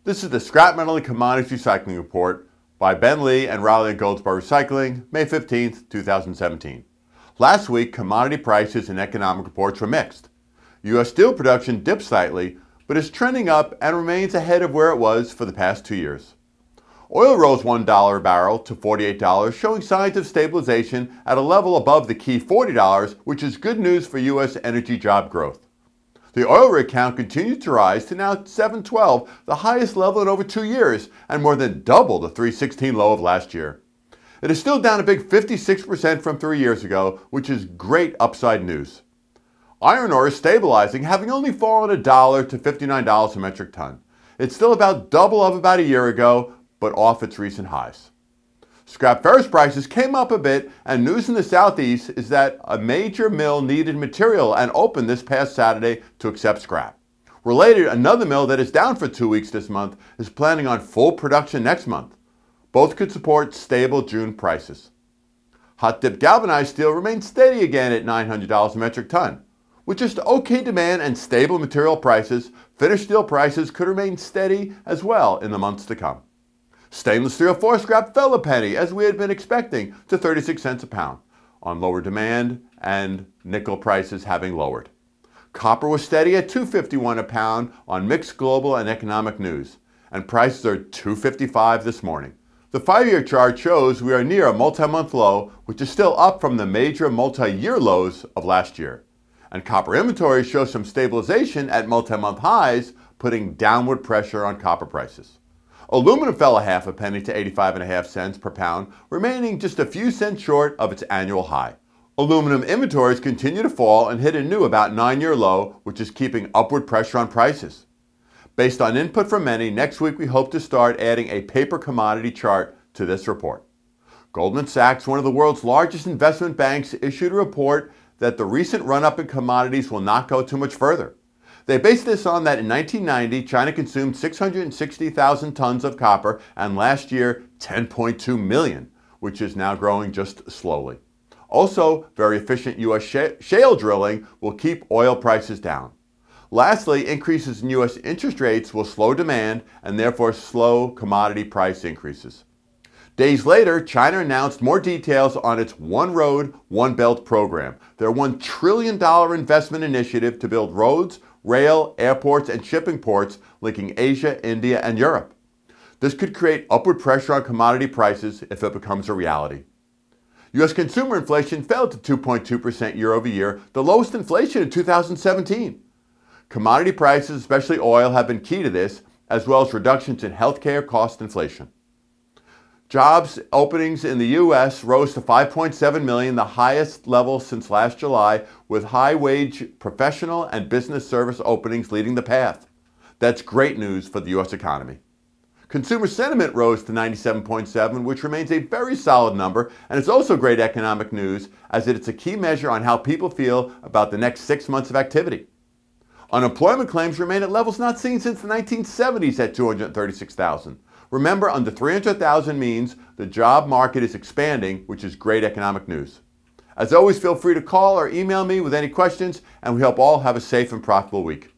This is the Scrap Metal Commodities Recycling Report by BENLEE and Raleigh Goldsboro Recycling, May 15, 2017. Last week, commodity prices and economic reports were mixed. U.S. steel production dipped slightly, but is trending up and remains ahead of where it was for the past 2 years. Oil rose $1 a barrel to $48, showing signs of stabilization at a level above the key $40, which is good news for U.S. energy job growth. The oil rig count continues to rise to now 712, the highest level in over 2 years, and more than double the 316 low of last year. It is still down a big 56% from 3 years ago, which is great upside news. Iron ore is stabilizing, having only fallen $1 to $59 a metric ton. It's still about double of about a year ago, but off its recent highs. Scrap ferrous prices came up a bit, and news in the southeast is that a major mill needed material and opened this past Saturday to accept scrap. Related, another mill that is down for 2 weeks this month is planning on full production next month. Both could support stable June prices. Hot dip galvanized steel remains steady again at $900 a metric ton. With just okay demand and stable material prices, finished steel prices could remain steady as well in the months to come. Stainless steel forest scrap fell a penny, as we had been expecting, to 36 cents a pound, on lower demand and nickel prices having lowered. Copper was steady at $2.51 a pound on mixed global and economic news, and prices are $2.55 this morning. The 5-year chart shows we are near a multi-month low, which is still up from the major multi-year lows of last year. And copper inventories show some stabilization at multi-month highs, putting downward pressure on copper prices. Aluminum fell a half a penny to 85.5 cents per pound, remaining just a few cents short of its annual high. Aluminum inventories continue to fall and hit a new about 9-year low, which is keeping upward pressure on prices. Based on input from many, next week we hope to start adding a paper commodity chart to this report. Goldman Sachs, one of the world's largest investment banks, issued a report that the recent run-up in commodities will not go too much further. They based this on that in 1990, China consumed 660,000 tons of copper, and last year 10.2 million, which is now growing just slowly. Also, very efficient U.S. shale drilling will keep oil prices down. Lastly, increases in U.S. interest rates will slow demand and therefore slow commodity price increases. Days later, China announced more details on its One Road, One Belt program, their $1 trillion investment initiative to build roads, rail, airports, and shipping ports linking Asia, India, and Europe. This could create upward pressure on commodity prices if it becomes a reality. U.S. consumer inflation fell to 2.2% year over year, the lowest inflation in 2017. Commodity prices, especially oil, have been key to this, as well as reductions in healthcare cost inflation. Jobs openings in the U.S. rose to 5.7 million, the highest level since last July, with high-wage professional and business service openings leading the path. That's great news for the U.S. economy. Consumer sentiment rose to 97.7, which remains a very solid number, and it's also great economic news, as it's a key measure on how people feel about the next 6 months of activity. Unemployment claims remain at levels not seen since the 1970s at 236,000. Remember, under 300,000 means the job market is expanding, which is great economic news. As always, feel free to call or email me with any questions, and we hope all have a safe and profitable week.